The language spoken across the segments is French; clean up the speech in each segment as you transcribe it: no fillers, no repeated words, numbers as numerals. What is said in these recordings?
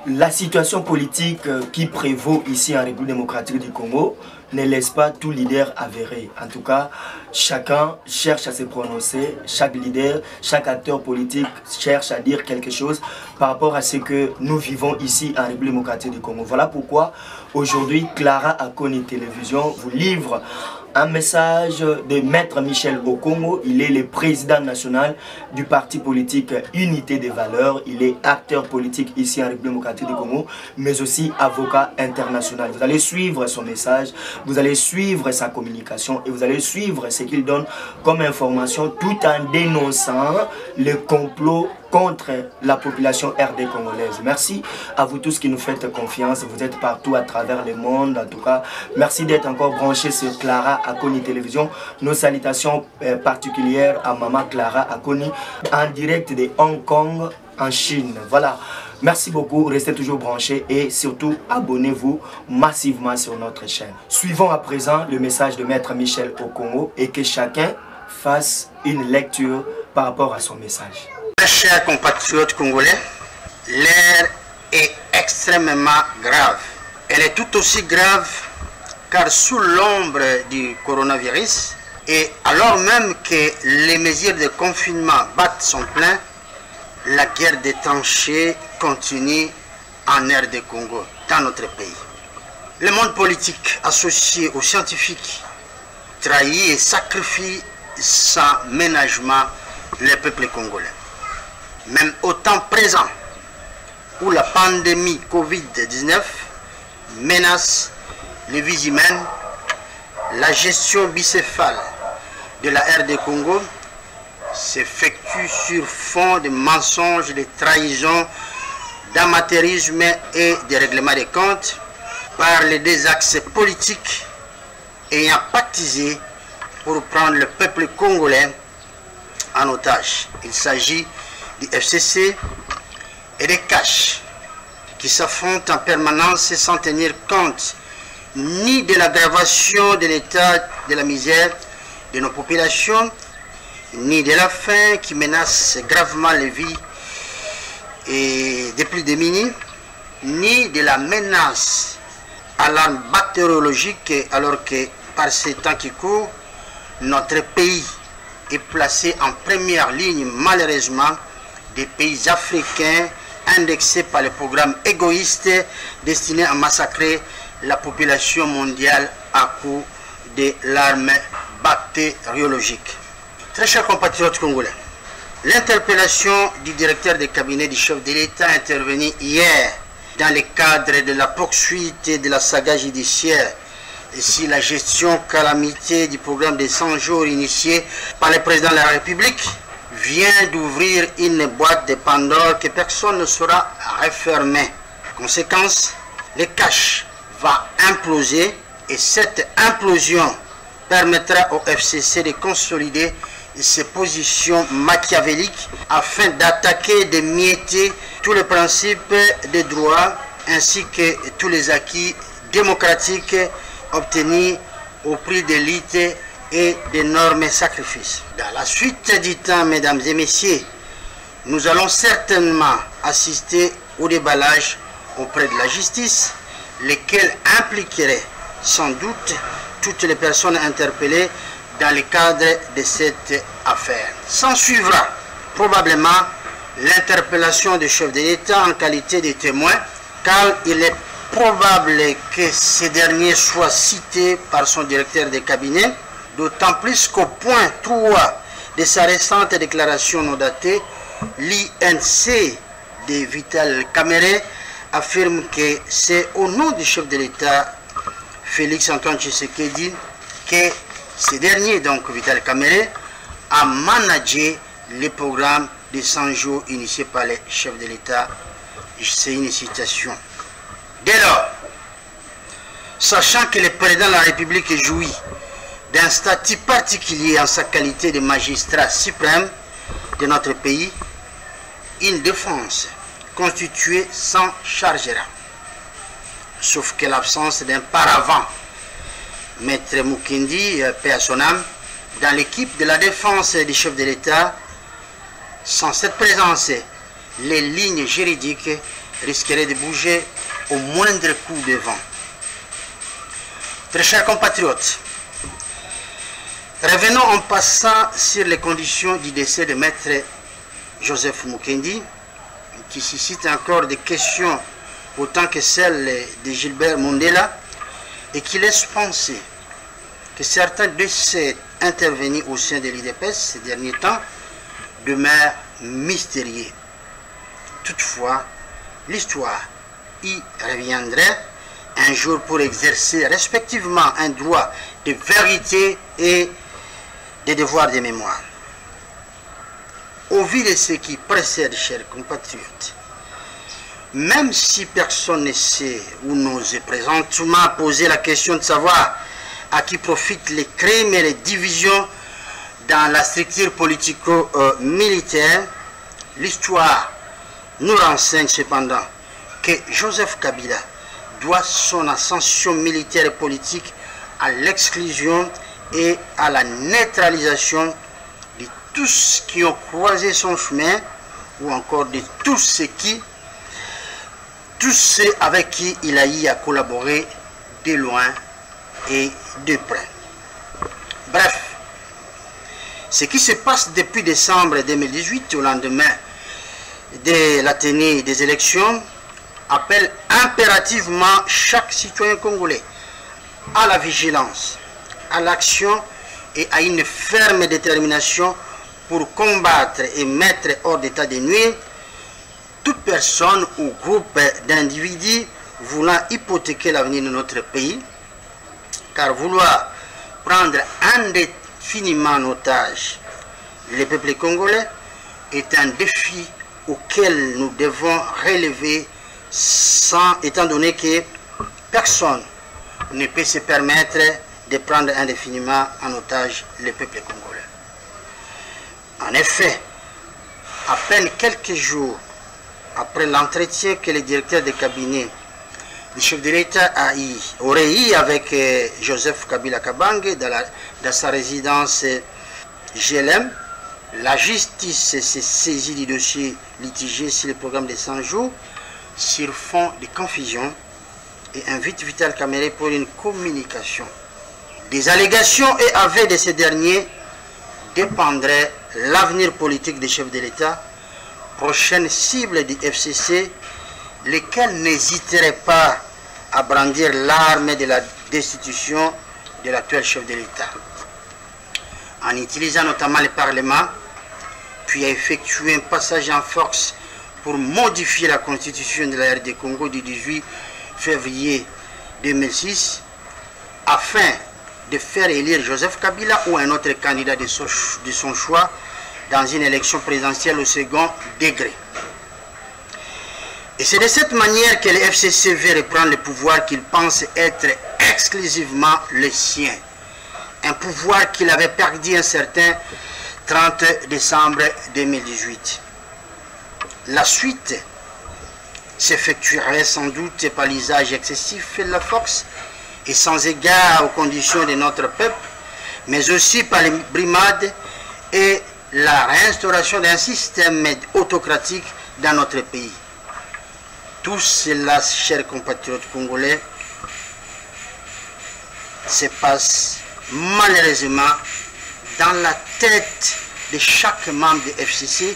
La situation politique qui prévaut ici en République démocratique du Congo ne laisse pas tout leader avéré. En tout cas, chacun cherche à se prononcer, chaque leader, chaque acteur politique cherche à dire quelque chose par rapport à ce que nous vivons ici en République démocratique du Congo. Voilà pourquoi aujourd'hui, Clara Akoni Télévision vous livre un message de Maître Michel Okongo. Il est le président national du parti politique Unité des Valeurs. Il est acteur politique ici en République démocratique du Congo, mais aussi avocat international. Vous allez suivre son message, vous allez suivre sa communication et vous allez suivre ce qu'il donne comme information tout en dénonçant le complot contre la population RD congolaise. Merci à vous tous qui nous faites confiance. Vous êtes partout à travers le monde. En tout cas, merci d'être encore branchés sur Clara Akoni Télévision. Nos salutations particulières à Maman Clara Akoni en direct de Hong Kong en Chine. Voilà. Merci beaucoup, restez toujours branchés et surtout abonnez-vous massivement sur notre chaîne. Suivons à présent le message de Maître Michel Okongo et que chacun fasse une lecture par rapport à son message. Chers compatriotes congolais, l'ère est extrêmement grave. Elle est tout aussi grave car sous l'ombre du coronavirus et alors même que les mesures de confinement battent son plein, la guerre des tranchées continue en RD Congo, dans notre pays. Le monde politique associé aux scientifiques trahit et sacrifie sans ménagement le peuple congolais. Même au temps présent où la pandémie Covid-19 menace les vies humaines, la gestion bicéphale de la RD Congo s'effectue sur fond de mensonges, de trahisons, d'amateurisme et de règlement des comptes par les deux axes politiques ayant pactisé pour prendre le peuple congolais en otage. Il s'agit du FCC et des CACH qui s'affrontent en permanence sans tenir compte ni de l'aggravation de l'état de la misère de nos populations, ni de la faim qui menace gravement les vies et des plus démunis, ni de la menace à l'arme bactériologique, alors que par ces temps qui courent, notre pays est placé en première ligne malheureusement des pays africains indexés par le programme égoïste destiné à massacrer la population mondiale à coup de l'arme bactériologique. Très chers compatriotes congolais, l'interpellation du directeur de cabinet du chef de l'État intervenue hier dans le cadre de la poursuite de la saga judiciaire et si la gestion calamité du programme de 100 jours initié par le président de la République vient d'ouvrir une boîte de Pandore que personne ne saura refermer. Conséquence, le cash va imploser et cette implosion permettra au FCC de consolider ses positions machiavéliques afin d'attaquer, de mietter tous les principes des droits ainsi que tous les acquis démocratiques obtenus au prix de lutte et d'énormes sacrifices. Dans la suite du temps, mesdames et messieurs, nous allons certainement assister au déballage auprès de la justice, lesquels impliqueraient sans doute toutes les personnes interpellées dans le cadre de cette affaire. S'en suivra probablement l'interpellation du chef de l'État en qualité de témoin, car il est probable que ce dernier soit cité par son directeur de cabinet, d'autant plus qu'au point 3 de sa récente déclaration non datée, l'INC de Vital Kamerhe affirme que c'est au nom du chef de l'État, Félix Antoine Tshisekedi, que ce dernier, donc Vital Kamerhe, a managé le programme de 100 jours initié par le chef de l'État. C'est une citation. Dès lors, sachant que le président de la République jouit d'un statut particulier en sa qualité de magistrat suprême de notre pays, une défense constituée s'en chargera. Sauf que l'absence d'un paravent, Maître Mukendi, paix à son âme, dans l'équipe de la défense du chef de l'État, sans cette présence, les lignes juridiques risquerait de bouger au moindre coup de vent. Très chers compatriotes, revenons en passant sur les conditions du décès de Maître Joseph Mukendi, qui suscite encore des questions autant que celles de Gilbert Mondela et qui laisse penser que certains décès intervenus au sein de l'IDPS ces derniers temps demeurent mystérieux. Toutefois, l'histoire y reviendrait un jour pour exercer respectivement un droit de vérité et des devoirs de mémoire. Au vu de ce qui précède, chers compatriotes, même si personne ne sait ou n'ose présentement poser la question de savoir à qui profitent les crimes et les divisions dans la structure politico-militaire, l'histoire nous renseigne cependant que Joseph Kabila doit son ascension militaire et politique à l'exclusion et à la neutralisation de tous qui ont croisé son chemin ou encore de tous ceux avec qui il a eu à collaborer de loin et de près. Bref, ce qui se passe depuis décembre 2018 au lendemain de la tenue des élections appelle impérativement chaque citoyen congolais à la vigilance, à l'action et à une ferme détermination pour combattre et mettre hors d'état de nuire toute personne ou groupe d'individus voulant hypothéquer l'avenir de notre pays, car vouloir prendre indéfiniment en otage le peuple congolais est un défi auquel nous devons relever étant donné que personne ne peut se permettre de prendre indéfiniment en otage le peuple congolais. En effet, à peine quelques jours après l'entretien que le directeur de cabinet du chef de l'État aurait eu avec Joseph Kabila Kabange dans sa résidence GLM, la justice s'est saisie du dossier litigé sur le programme de 100 jours sur fond de confusion et invite Vital Kamerhe pour une communication. Des allégations et aveux de ces derniers dépendrait l'avenir politique des chefs de l'État, prochaine cible du FCC, lesquels n'hésiteraient pas à brandir l'arme de la destitution de l'actuel chef de l'État. En utilisant notamment le Parlement, puis à effectuer un passage en force pour modifier la constitution de la RD Congo du 18 février 2006, afin de faire élire Joseph Kabila ou un autre candidat de son choix dans une élection présidentielle au second degré. Et c'est de cette manière que le FCC veut reprendre le pouvoir qu'il pense être exclusivement le sien. Un pouvoir qu'il avait perdu un certain 30 décembre 2018. La suite s'effectuerait sans doute par l'usage excessif de la force et sans égard aux conditions de notre peuple, mais aussi par les brimades et la réinstauration d'un système autocratique dans notre pays. Tout cela, chers compatriotes congolais, se passe malheureusement dans la tête de chaque membre de FCC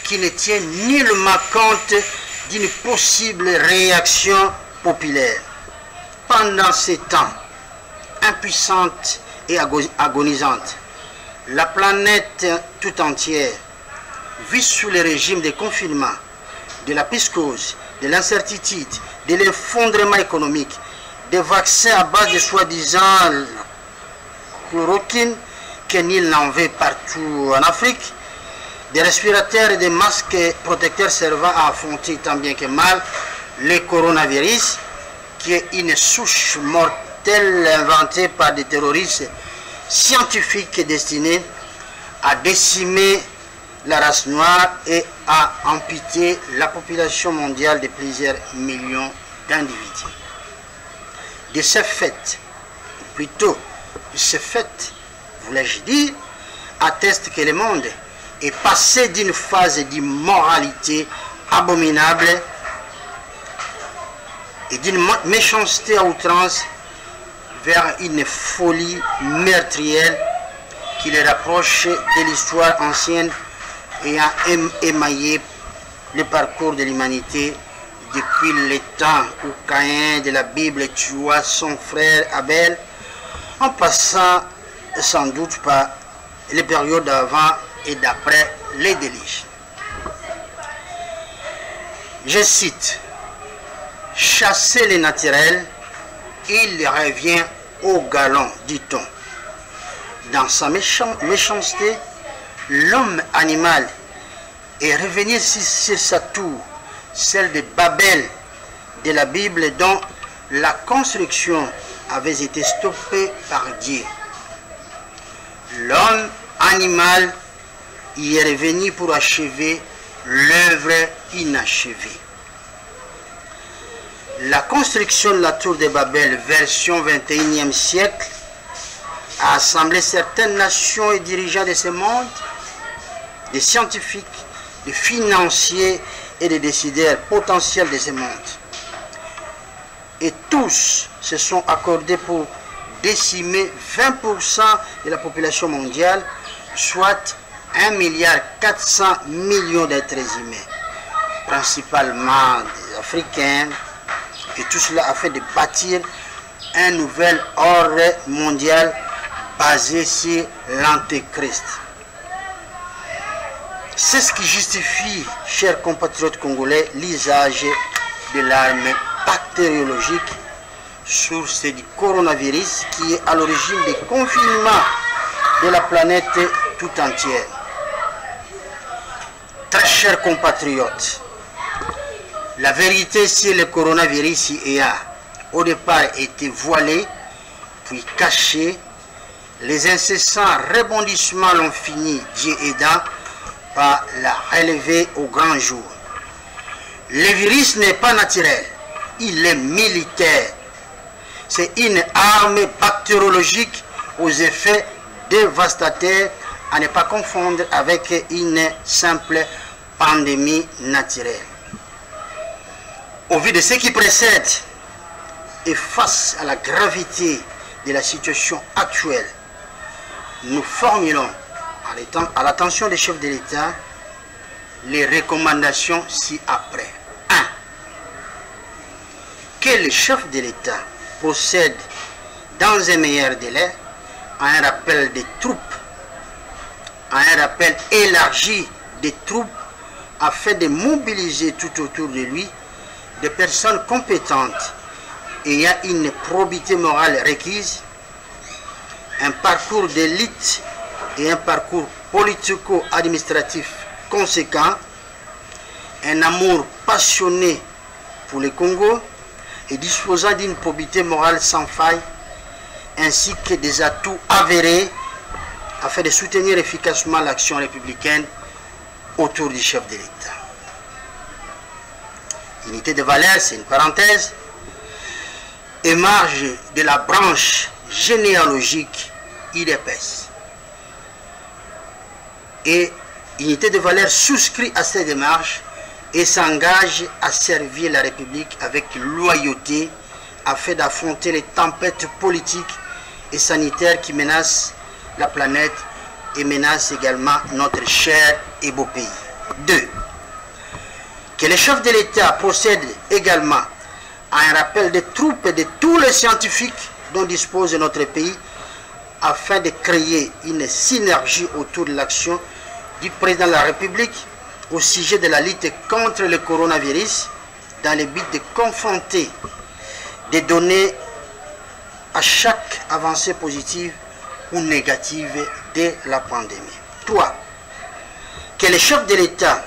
qui ne tient nullement compte d'une possible réaction populaire. Pendant ces temps, impuissante et agonisante, la planète tout entière vit sous le régime de confinement, de la psychose, de l'incertitude, de l'effondrement économique, des vaccins à base de soi-disant chloroquine, que nul n'en veut partout en Afrique, des respirateurs et des masques protecteurs servant à affronter tant bien que mal le coronavirus, qui est une souche mortelle inventée par des terroristes scientifiques destinés à décimer la race noire et à amputer la population mondiale de plusieurs millions d'individus. De ce fait, plutôt, ce fait, voulais-je dire, atteste que le monde est passé d'une phase d'immoralité abominable et d'une méchanceté à outrance vers une folie meurtrière qui les rapproche de l'histoire ancienne ayant émaillé le parcours de l'humanité depuis le temps où Caïn de la Bible tua son frère Abel, en passant sans doute par les périodes d'avant et d'après les déluges. Je cite: chasser les naturels, il revient au galon, dit-on. Dans sa méchanceté, l'homme animal est revenu sur sa tour, celle de Babel de la Bible, dont la construction avait été stoppée par Dieu. L'homme animal y est revenu pour achever l'œuvre inachevée. La construction de la tour de Babel, version 21e siècle, a assemblé certaines nations et dirigeants de ce monde, des scientifiques, des financiers et des décideurs potentiels de ce monde. Et tous se sont accordés pour décimer 20% de la population mondiale, soit 1,4 milliard d'êtres humains, principalement des Africains, et tout cela afin de bâtir un nouvel ordre mondial basé sur l'Antéchrist. C'est ce qui justifie, chers compatriotes congolais, l'usage de l'arme bactériologique, source du coronavirus qui est à l'origine des confinements de la planète tout entière. Très chers compatriotes, la vérité sur le coronavirus a au départ été voilée, puis cachée. Les incessants rebondissements l'ont fini, Dieu aidant, par la relever au grand jour. Le virus n'est pas naturel, il est militaire. C'est une arme bactériologique aux effets dévastateurs, à ne pas confondre avec une simple pandémie naturelle. Au vu de ce qui précède et face à la gravité de la situation actuelle, nous formulons à l'attention des chefs de l'État les recommandations ci-après. 1. Que le chef de l'État procède dans un meilleur délai à un rappel des troupes, à un rappel élargi des troupes afin de mobiliser tout autour de lui des personnes compétentes ayant une probité morale requise, un parcours d'élite et un parcours politico-administratif conséquent, un amour passionné pour le Congo et disposant d'une probité morale sans faille, ainsi que des atouts avérés afin de soutenir efficacement l'action républicaine autour du chef de l'État. Unité de valeur, c'est une parenthèse, émarge de la branche généalogique IDPS. Et Unité de valeur souscrit à cette démarche et s'engage à servir la République avec loyauté afin d'affronter les tempêtes politiques et sanitaires qui menacent la planète et menacent également notre cher et beau pays. 2. Que les chefs de l'État procèdent également à un rappel des troupes et de tous les scientifiques dont dispose notre pays afin de créer une synergie autour de l'action du président de la République au sujet de la lutte contre le coronavirus dans le but de confronter des données à chaque avancée positive ou négative de la pandémie. 3. Que les chefs de l'État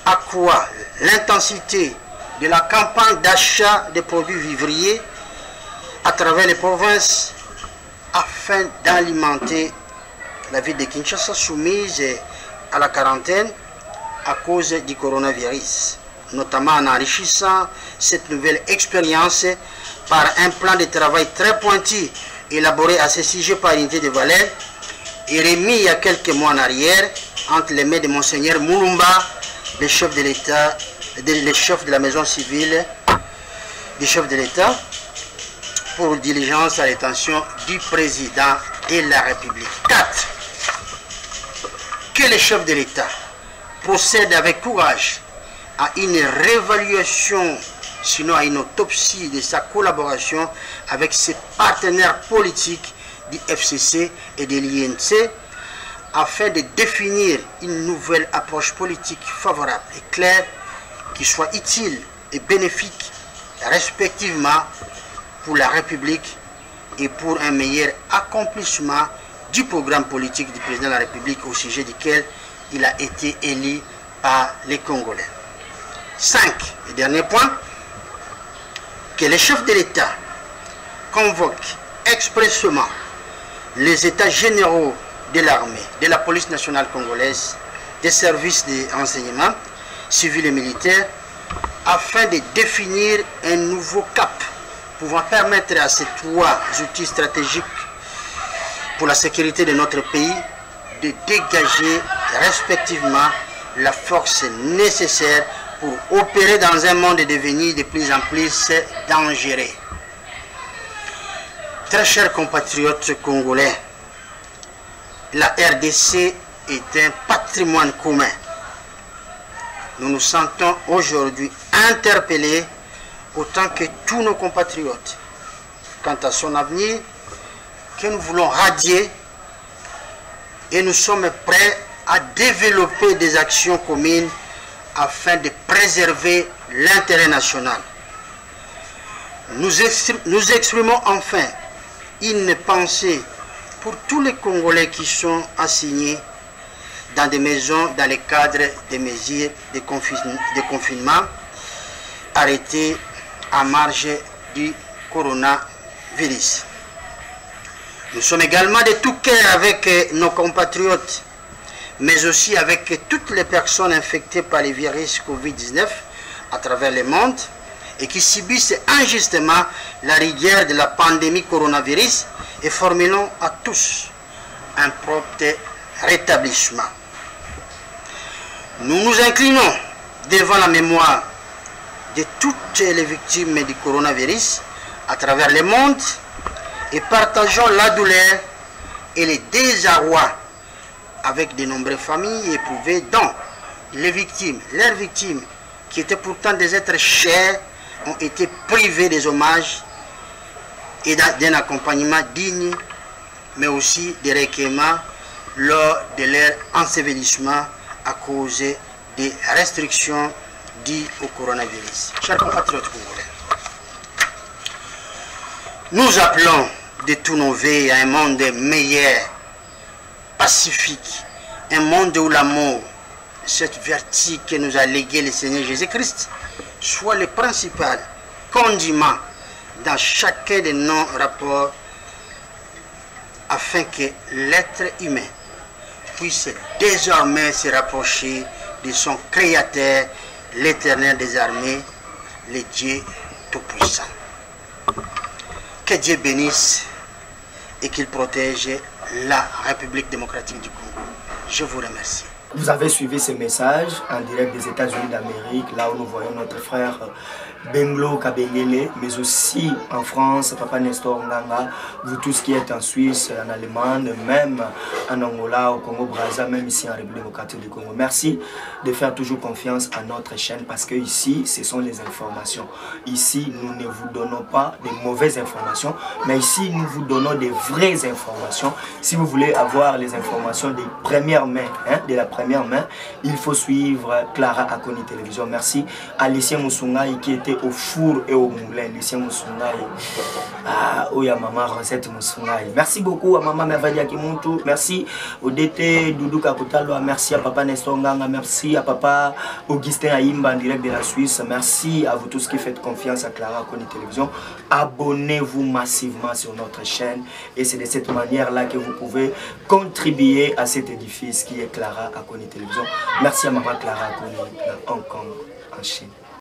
accroît l'intensité de la campagne d'achat de produits vivriers à travers les provinces afin d'alimenter la ville de Kinshasa soumise à la quarantaine à cause du coronavirus, notamment en enrichissant cette nouvelle expérience par un plan de travail très pointu élaboré à ce sujet par Unité de valeur et remis il y a quelques mois en arrière entre les mains de Monseigneur Moulumba, le chef de l'État, le chef de la maison civile du chef de l'État pour diligence à l'intention du président de la République. 4. Que le chef de l'État procède avec courage à une réévaluation, sinon à une autopsie de sa collaboration avec ses partenaires politiques du FCC et de l'INC afin de définir une nouvelle approche politique favorable et claire qui soit utile et bénéfique respectivement pour la République et pour un meilleur accomplissement du programme politique du président de la République au sujet duquel il a été élu par les Congolais. 5. Et dernier point, que les chefs de l'État convoquent expressément les états généraux de l'armée, de la police nationale congolaise, des services de renseignement civils et militaires, afin de définir un nouveau cap pouvant permettre à ces 3 outils stratégiques pour la sécurité de notre pays de dégager respectivement la force nécessaire pour opérer dans un monde devenu de plus en plus dangereux. Très chers compatriotes congolais, la RDC est un patrimoine commun. Nous nous sentons aujourd'hui interpellés autant que tous nos compatriotes quant à son avenir que nous voulons radier et nous sommes prêts à développer des actions communes afin de préserver l'intérêt national. Nous exprimons enfin une pensée pour tous les Congolais qui sont assignés dans des maisons dans le cadre des mesures de confinement arrêtées à marge du coronavirus. Nous sommes également de tout cœur avec nos compatriotes, mais aussi avec toutes les personnes infectées par le virus Covid-19 à travers le monde et qui subissent injustement la rigueur de la pandémie coronavirus et formulons à tous un prompt rétablissement. Nous nous inclinons devant la mémoire de toutes les victimes du coronavirus à travers le monde et partageons la douleur et le désarroi avec de nombreuses familles éprouvées dont les victimes, leurs victimes, qui étaient pourtant des êtres chers, ont été privés des hommages et d'un accompagnement digne, mais aussi des recueillements lors de leur ensevelissement à cause des restrictions dues au coronavirus. Chers compatriotes congolais, nous appelons de tous nos vœux à un monde meilleur, pacifique, un monde où l'amour, cette vertu que nous a légué le Seigneur Jésus-Christ, soit le principal condiment dans chacun de nos rapports afin que l'être humain puisse désormais se rapprocher de son Créateur, l'Éternel des armées, le Dieu Tout-Puissant. Que Dieu bénisse et qu'il protège la République démocratique du Congo. Je vous remercie. Vous avez suivi ce message en direct des États-Unis d'Amérique, là où nous voyons notre frère Benglo Kabengele, mais aussi en France, Papa Nestor Nganga, vous tous qui êtes en Suisse, en Allemagne, même en Angola, au Congo-Brazza, même ici en République démocratique du Congo. Merci de faire toujours confiance à notre chaîne parce que ici, ce sont les informations. Ici, nous ne vous donnons pas de mauvaises informations, mais ici, nous vous donnons des vraies informations. Si vous voulez avoir les informations de première main, de la première main, il faut suivre Clara Akoni Télévision. Merci à Lucien Moussoungaï qui était au four et au moulin. Lucien Moussoungaï. Oh, ya maman Rosette Moussoungaï. Merci beaucoup à maman Merveille Kimuntu. Merci au DT Doudou Kakutalo. Merci à papa Nestor Nganga. Merci à papa Augustin Aïmba en direct de la Suisse. Merci à vous tous qui faites confiance à Clara Akoni Télévision. Abonnez-vous massivement sur notre chaîne et c'est de cette manière-là que vous pouvez contribuer à cet édifice qui est Clara Akoni Télévision. Merci à maman Clara Akoni à Hong Kong, en Chine.